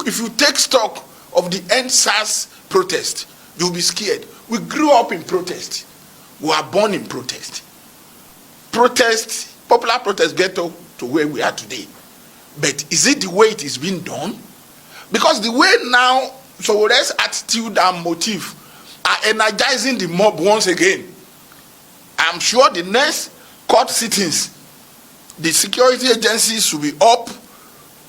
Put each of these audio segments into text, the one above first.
if you take stock of the end SARS protest, you'll be scared. We grew up in protest. We were born in protest. Popular protest get to where we are today. But is it the way it is being done? Because the way now, Sowore's attitude and motive are energizing the mob once again. I'm sure the next court sittings, the security agencies will be up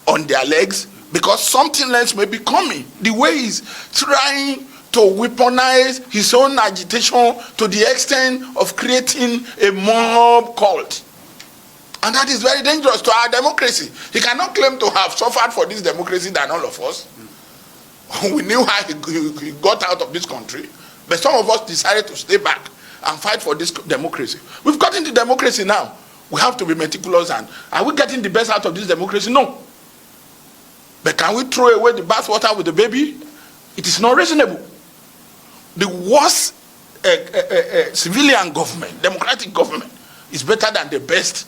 on their legs because something else may be coming. The way he's trying to weaponize his own agitation to the extent of creating a mob cult. And that is very dangerous to our democracy. He cannot claim to have suffered for this democracy than all of us. We knew how he got out of this country, but some of us decided to stay back and fight for this democracy. We've gotten the democracy now. We have to be meticulous. And are we getting the best out of this democracy? No. But can we throw away the bathwater with the baby? It is not reasonable. The worst civilian government, democratic government, is better than the best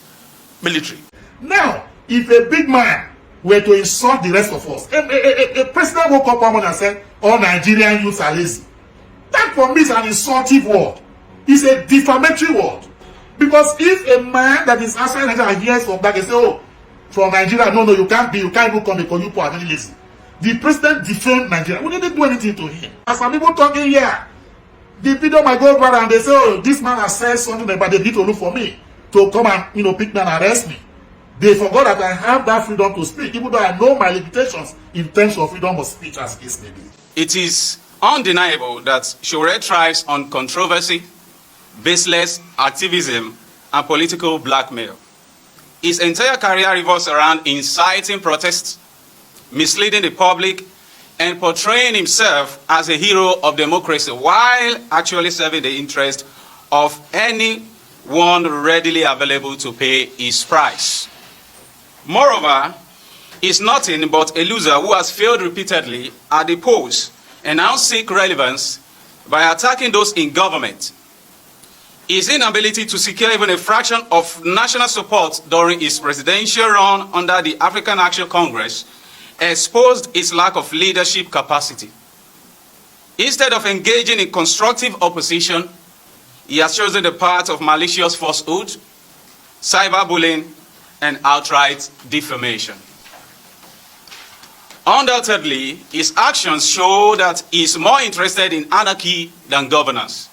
military. Now, if a big man were to insult the rest of us, a president woke up one morning and said, all Nigerian youths are lazy. That for me is an insultive word. It's a defamatory word. Because if a man that is outside Nigeria hears from back and say, oh, from Nigeria, no, you can't even come because you people are very lazy. The president defamed Nigeria. We didn't do anything to him. As some people talking here, the video might go brother and they say, oh, this man has said something about they need to look for me to come and pick me and arrest me. They forgot that I have that freedom to speak, even though I know my limitations in terms of freedom of speech as case may be. It is undeniable that Sowore thrives on controversy, baseless activism, and political blackmail. His entire career revolves around inciting protests, misleading the public, and portraying himself as a hero of democracy while actually serving the interest of anyone readily available to pay his price. Moreover, he's nothing but a loser who has failed repeatedly at the polls and now seek relevance by attacking those in government. His inability to secure even a fraction of national support during his presidential run under the African Action Congress exposed his lack of leadership capacity. Instead of engaging in constructive opposition, he has chosen the path of malicious falsehood, cyberbullying, and outright defamation. Undoubtedly, his actions show that he is more interested in anarchy than governance.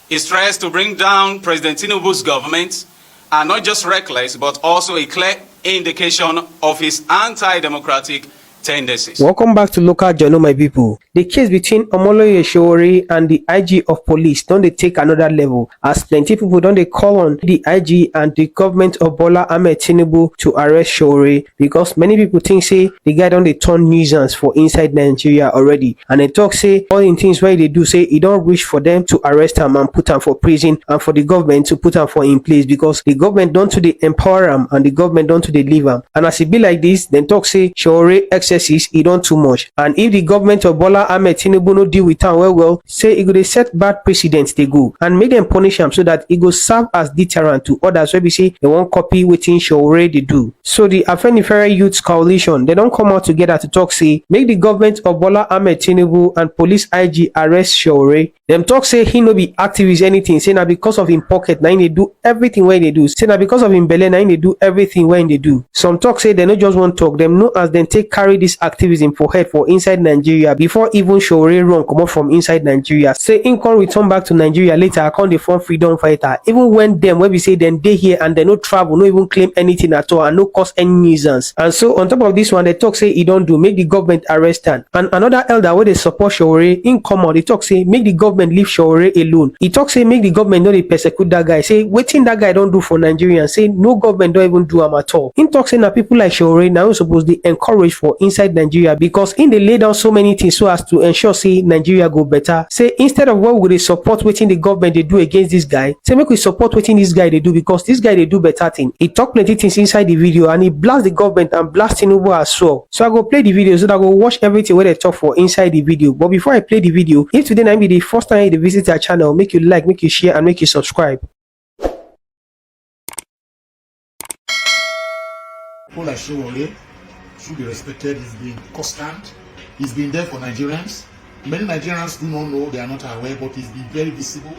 His tries to bring down President Tinubu's government are not just reckless, but also a clear indication of his anti-democratic tendencies. Welcome back to Local Journal, my people. The case between Omoloye Sowore and the IG of police don't they take another level, as plenty people don't they call on the IG and the government of Bola Ahmed Tinubu to arrest Sowore, because many people think say the guy don't they turn nuisance for inside Nigeria already, and they talk say all in things where they do say it don't wish for them to arrest him and put him for prison, and for the government to put him for in place, because the government don't to they empower him and the government don't to they leave him. And as it be like this, then talk say Sowore excesses it don't too much, and if the government of Bola Ahmed Tinubu no deal with him well, say it go dey set bad precedents they go and make them punish him so that it go serve as deterrent to others where we say they won't copy wetin Sowore they do. So the Afenifere Youth Coalition, they don't come out together to talk say make the government of Bola Ahmed Tinubu and police IG arrest Sowore. Them talk say he no be activist anything, say na because of him pocket na they do everything where they do, say na because of him belly na they do everything where they do. Some talk say they no just want talk, them know as them take carry this activism for head for inside Nigeria before even Sowore run come up from inside Nigeria. Say him can return back to Nigeria later, account the form freedom fighter, even when them where we say then they here and they no travel, no even claim anything at all, and no cause any nuisance. And so on top of this one, they talk say he don't do, make the government arrest him. And another elder where they support Sowore in common, they talk say make the government leave Sowore alone. He talk say make the government not persecute that guy. Say waiting that guy don't do for Nigerians. Say no government don't even do him at all. In talk say now people like Sowore now supposed to encourage for inside Nigeria, because in they lay down so many things so as to ensure say Nigeria go better. Say instead of what would they support waiting the government they do against this guy, say make we support waiting this guy they do, because this guy they do better thing. He talk plenty things inside the video and he blast the government and blast Tinubu as well. So I go play the video so that I go watch everything where they talk for inside the video. But before I play the video, if today I be the first time you visit our channel, make you like, make you share, and make you subscribe. People like Sowore should be respected. He's been constant It's been there for Nigerians. Many Nigerians do not know, they are not aware, but it's been very visible.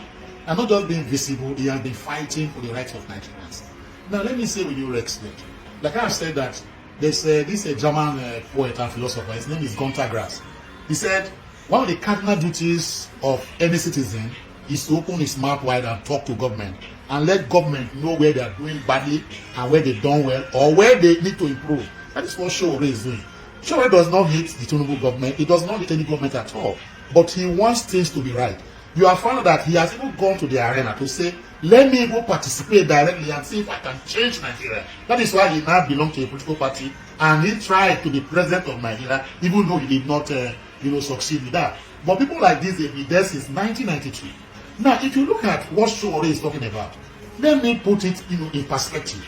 And not just being visible, he has been fighting for the rights of Nigerians. Now, let me say with you respect, like I have said that there's this German poet and philosopher, his name is Gunter Grass. He said, one of the cardinal duties of any citizen is to open his mouth wide and talk to government and let government know where they are doing badly and where they've done well or where they need to improve. That is what Sowore is doing. Sowore does not hate the Tinubu government. He does not hate any government at all. But he wants things to be right. You have found that he has even gone to the arena to say, let me go participate directly and see if I can change Nigeria. That is why he now belongs to a political party and he tried to be president of Nigeria, even though he did not succeed with that. But people like this, they've been there since 1992. Now, if you look at what Sowore is talking about, let me put it in perspective.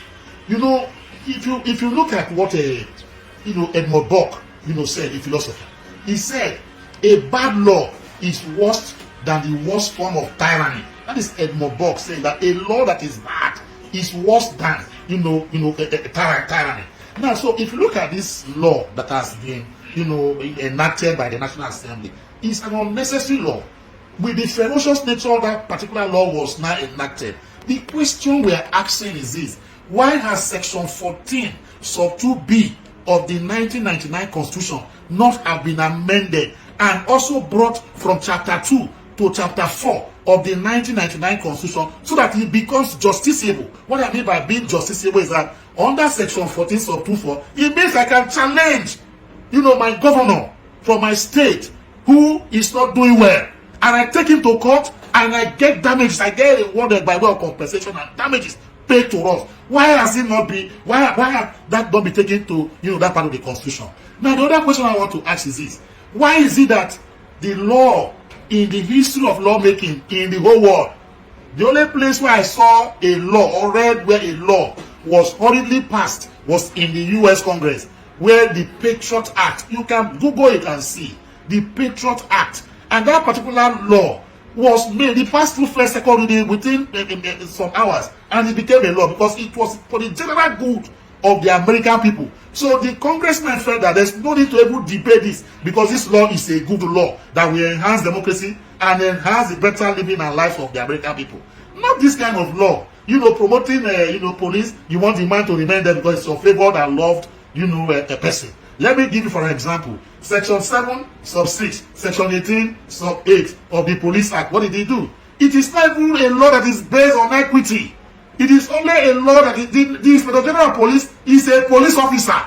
If you look at what Edmund Burke said, a philosopher, he said a bad law is worse than the worst form of tyranny. That is Edmund Burke saying that a law that is bad is worse than tyranny. Now, so if you look at this law that has been enacted by the National Assembly, it's an unnecessary law. With the ferocious nature of that particular law was now enacted, the question we are asking is this: why has Section 14, Sub 2B of the 1999 Constitution not have been amended and also brought from Chapter 2 to Chapter 4 of the 1999 Constitution so that it becomes justiciable? What I mean by being justiciable is that under Section 14, Sub 2(4), it means I can challenge, my governor from my state who is not doing well, and I take him to court and I get damages. I get rewarded by way of compensation and damages paid to us. Why has it not been? Why have that not been taken to that part of the Constitution? Now, the other question I want to ask is this: why is it that the law in the history of lawmaking in the whole world, the only place where I saw a law or read where a law was hurriedly passed was in the U.S. Congress, where the Patriot Act, you can Google it and see the Patriot Act, and that particular law was made, it passed through first, second reading within some hours, and it became a law because it was for the general good of the American people. So the congressman felt that there's no need to even debate this because this law is a good law that will enhance democracy and enhance the better living and life of the American people. Not this kind of law, promoting police. You want the man to remain there because it's your favored and loved, a person. Let me give you for an example. Section 7, Sub 6, Section 18, Sub 8 of the Police Act. What did he do? It is not even a law that is based on equity. It is only a law that the Inspector General of Police is a police officer.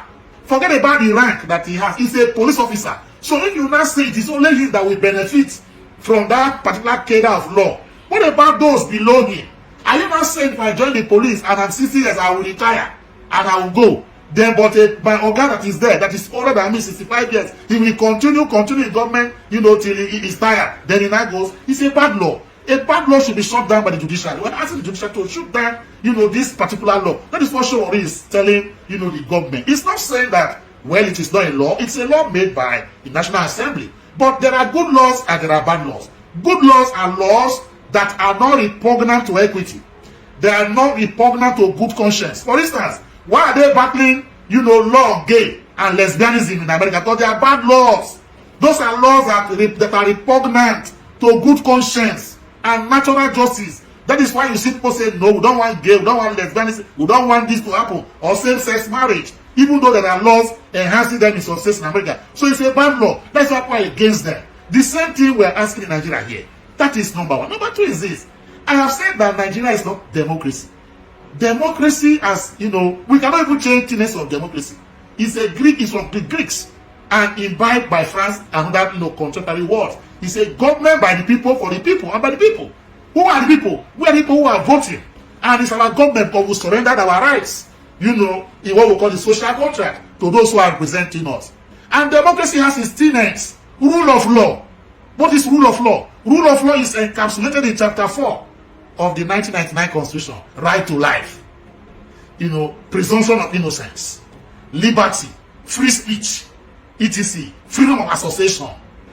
Forget about the rank that he has. He's a police officer. So if you now say it is only him that will benefit from that particular cadre of law, what about those below him? Are you not saying if I join the police and I'm 60 years, I will retire and I will go? Then, but my organ that is there, that is older than me, 65 years, he will continue in government, till he is tired. Then he now goes, it's a bad law. A bad law should be shut down by the judiciary. We're asking the judiciary to shoot down, this particular law. That is what Sowore is telling, the government. It's not saying that, well, it is not a law. It's a law made by the National Assembly. But there are good laws and there are bad laws. Good laws are laws that are not repugnant to equity. They are not repugnant to good conscience. For instance, why are they battling, law of gay and lesbianism in America? Because they are bad laws. Those are laws that are repugnant to good conscience and natural justice. That is why you see people say, no, we don't want gay, we don't want lesbianism, we don't want this to happen, or same-sex marriage, even though there are laws enhancing them in some states in America. So it's a bad law. That's why we're against them. The same thing we're asking in Nigeria here. That is number one. Number two is this. I have said that Nigeria is not democracy. Democracy, as we cannot even change tenets of democracy. It's from the Greeks and imbibed by France and other contemporary words. It's a government by the people, for the people, and by the people. Who are the people? We are the people who are voting. And it's our government because we surrendered our rights, in what we call the social contract, to those who are representing us. And democracy has its tenets. Rule of law. What is rule of law? Rule of law is encapsulated in Chapter 4 of the 1999 Constitution. Right to life, presumption of innocence, liberty, free speech, etc., freedom of association,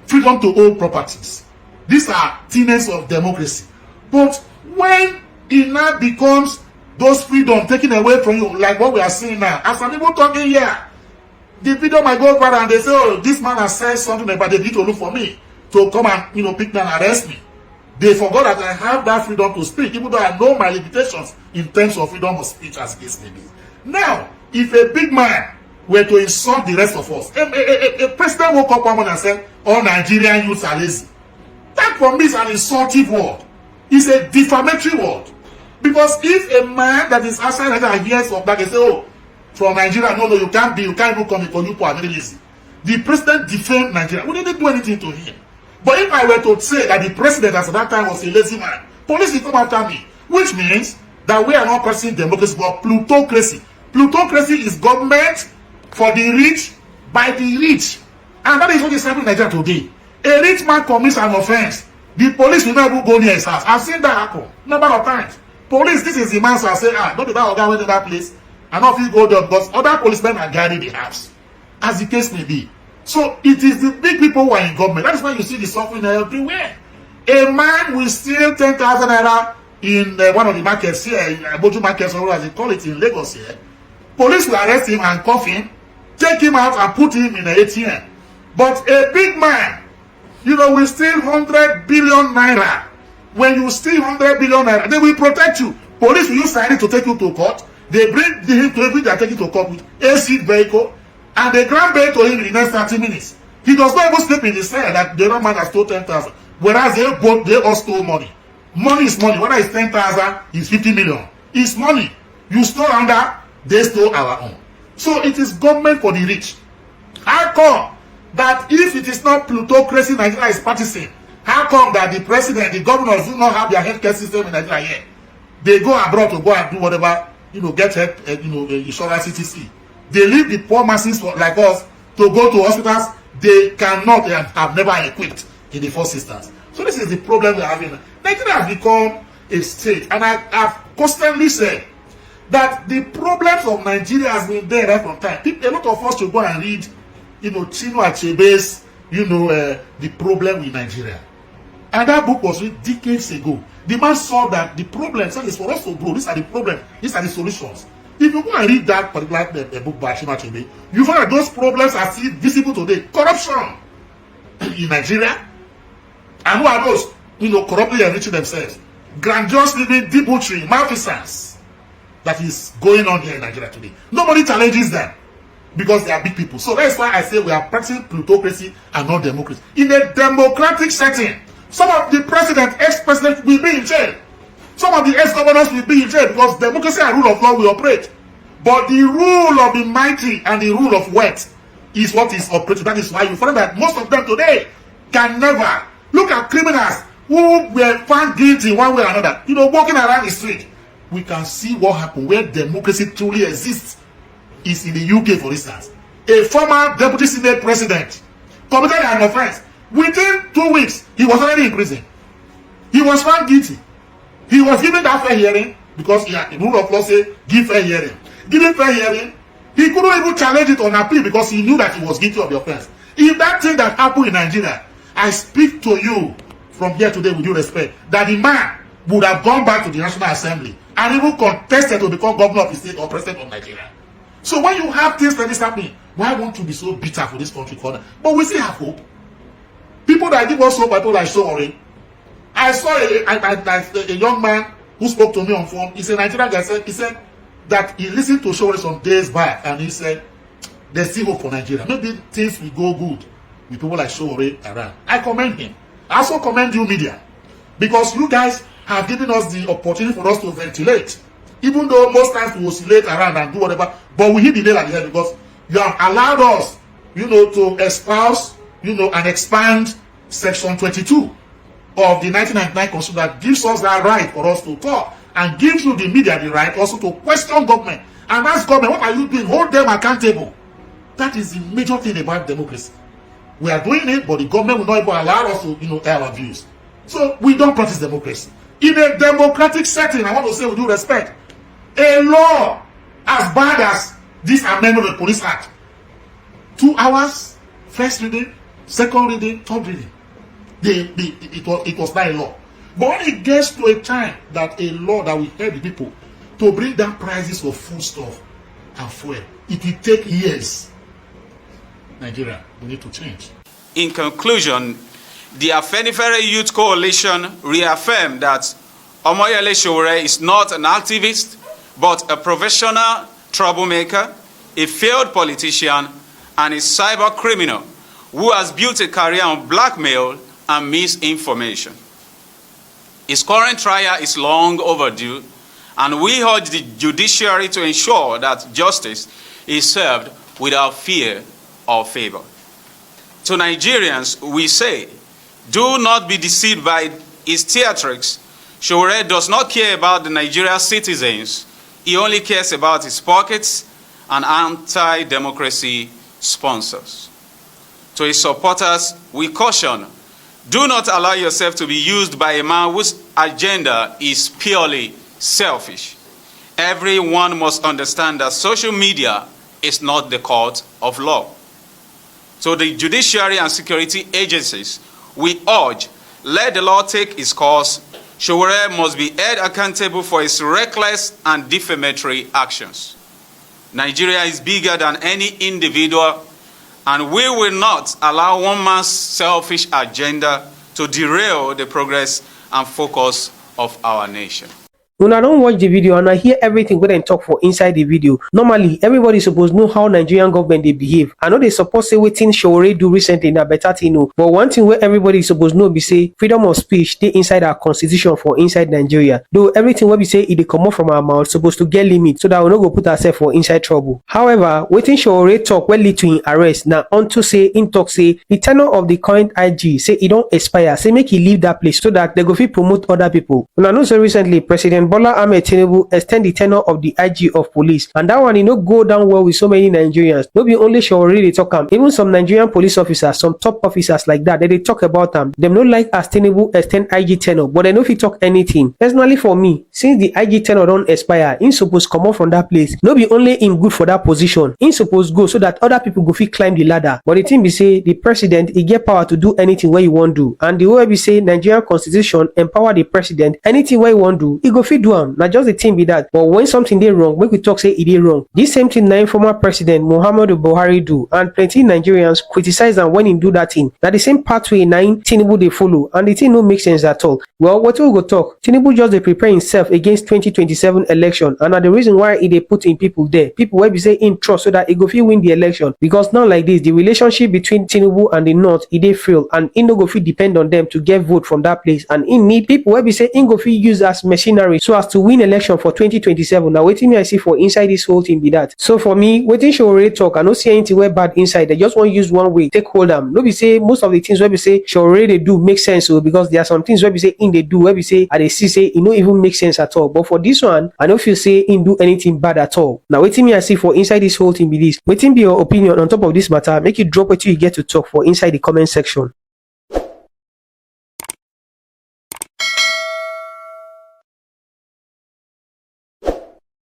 freedom to own properties. These are tenets of democracy. But when it now becomes those freedom taken away from you, like what we are seeing now, as some people talking here, the video might go viral and they say, oh, this man has said something about they need to look for me to come and, pick me and arrest me. They forgot that I have that freedom to speak, even though I know my limitations in terms of freedom of speech as case may be. Now, if a big man were to insult the rest of us, a president woke up one morning and said, all Nigerian youths are lazy. That for me is an insultive word. It's a defamatory word. Because if a man that is outside Nigeria hears of that, they say, oh, from Nigeria, no, you can't even come because you are very lazy. The president defamed Nigeria. We didn't do anything to him. But if I were to say that the president at that time was a lazy man, police will come after me. Which means that we are not practicing democracy but plutocracy. Plutocracy is government for the rich by the rich. And that is what is happening in Nigeria today. A rich man commits an offense. The police will not even go near his house. I've seen that happen number of times. Police, this is the man, so I say, don't be that guy went to that place. And not if you go there, because other policemen are guarding the house. As the case may be. So it is the big people who are in government. That is why you see the suffering everywhere. A man will steal 10,000 naira in one of the markets here, in Aboju markets, or as they call it in Lagos here. Police will arrest him and cuff him, take him out and put him in an ATM. But a big man, will steal 100 billion naira. When you steal 100 billion naira, they will protect you. Police will use signing to take you to court. They bring him to every they are taking to court with a seat vehicle, and they grant bail to him in the next 30 minutes. He does not even sleep in the cell that the other man has stole 10,000. Whereas they all stole money. Money is money. Whether it's 10,000, it's 50 million. It's money. You stole under, they stole our own. So it is government for the rich. How come that if it is not plutocracy Nigeria is practicing, how come that the president, the governors do not have their healthcare system in Nigeria here? They go abroad to go and do whatever, get help, insurance, etc. They leave the poor masses like us to go to hospitals they cannot and have never equipped in the first instance. So this is the problem we are having. Nigeria has become a state, and I have constantly said that the problems of Nigeria has been there right from time. A lot of us should go and read, Chinua Achebe's, the problem with Nigeria. And that book was written decades ago. The man saw that the problem is for us to grow. These are the problems. These are the solutions. If you go and read that particular book by Chinua Achebe, you find that those problems are still visible today. Corruption in Nigeria. And who are those, corruptly enriching themselves? Grandiose living, debauchery, malfeasance that is going on here in Nigeria today. Nobody challenges them because they are big people. So that's why I say we are practicing plutocracy and not democracy. In a democratic setting, some of the ex-presidents will be in jail. Some of the ex-governors will be in jail because democracy and rule of law will operate. But the rule of the mighty and the rule of wealth is what is operating. That is why you find that most of them today can never look at criminals who were found guilty one way or another. Walking around the street. We can see what happened where democracy truly exists is in the UK, for instance. A former deputy senate president committed an offense. Within 2 weeks, he was already in prison. He was found guilty. He was given that fair hearing because the rule of law says give fair hearing. Given fair hearing, he couldn't even challenge it on appeal because he knew that he was guilty of the offense. If that thing that happened in Nigeria, I speak to you from here today with due respect, that the man would have gone back to the National Assembly and even contested to become governor of the state or president of Nigeria. So when you have things like this happening, why won't you be so bitter for this country corner? But we still have hope. People that give us hope are people like Sowore. I saw a young man who spoke to me on phone. He's a Nigerian guy. He said that he listened to Sowore some days back and he said there's still hope for Nigeria. Maybe things will go good with people like Sowore around. I commend him. I also commend you, media, because you guys have given us the opportunity for us to ventilate. Even though most times we oscillate around and do whatever, but we hit the nail on the head because you have allowed us, to espouse, and expand Section 22 of the 1999 Constitution that gives us that right for us to talk and gives you the media the right also to question government and ask government, what are you doing? Hold them accountable. That is the major thing about democracy. We are doing it, but the government will not even allow us to, air our views. So we don't practice democracy. In a democratic setting, I want to say with due respect, a law as bad as this amendment of the Police Act, 2 hours, first reading, second reading, third reading, it was not a law. But when it gets to a time that a law that will help the people to bring down prices of food stuff and fuel, it will take years. Nigeria. We need to change. In conclusion, the Afenifere Youth Coalition reaffirmed that Omoyele Sowore is not an activist, but a professional troublemaker, a failed politician, and a cyber criminal who has built a career on blackmail and misinformation. His current trial is long overdue, and we urge the judiciary to ensure that justice is served without fear or favor. To Nigerians, we say, do not be deceived by his theatrics. Sowore does not care about the Nigerian citizens. He only cares about his pockets and anti-democracy sponsors. To his supporters, we caution, do not allow yourself to be used by a man whose agenda is purely selfish. Everyone must understand that social media is not the court of law. So the judiciary and security agencies, we urge, let the law take its course. Sowore must be held accountable for his reckless and defamatory actions. Nigeria is bigger than any individual, and we will not allow one man's selfish agenda to derail the progress and focus of our nation. When I don't watch the video and I hear everything when they talk for inside the video, normally everybody supposed know how Nigerian government they behave. I know they suppose say wetin Sowore do recently na better thing no. But one thing where everybody supposed know be say freedom of speech they inside our constitution for inside Nigeria. Though everything where we say it come up from our mouth supposed to get limit so that we no go put ourselves for inside trouble. However, wetin Sowore talk will lead to him arrest. Now unto say in talk say the tenure of the current IG say it don't expire. Say make he leave that place so that they go fit promote other people. When I know so recently President Bola Ahmed Tinubu extend the tenure of the IG of police, and that one no go down well with so many Nigerians. No be only Sowore they talk am, even some Nigerian police officers, some top officers like that, they talk about them. Them no like as Tinubu extend IG tenure, but they no fit talk anything. Personally for me, since the IG tenure don't expire, him suppose come out from that place. No be only him good for that position, him suppose go so that other people go fit climb the ladder. But the thing be say the president he get power to do anything where he want do, and the way we say Nigerian constitution empower the president anything where he want do, he go fit do am. Now just the thing be that, but when something dey wrong, make we talk say it dey wrong. This same thing na former president Muhammadu Buhari do, and plenty Nigerians criticize am when he do that thing. That the same pathway na Tinubu dey follow, and the thing no make sense at all. Well, what we go talk? Tinubu just dey prepare himself against 2027 election, and na the reason why he dey put in people there, people wey be say in trust so that he go fit win the election. Because now like this, the relationship between Tinubu and the North it dey frail, and he no go fit depend on them to get vote from that place, and he need people wey be say he go fit use as machinery so as to win election for 2027. Now waiting me I see for inside this whole thing be that. So for me, waiting Sowore talk, I no see anything where bad inside. They just want to use one way take hold them. No be say most of the things where we say Sowore they do make sense, so because there are some things where we say in they do where we say and they see say it no even make sense at all. But for this one, I don't feel say in do anything bad at all. Now waiting me I see for inside this whole thing be this. Waiting be your opinion on top of this matter. Make it drop what you get to talk for inside the comment section.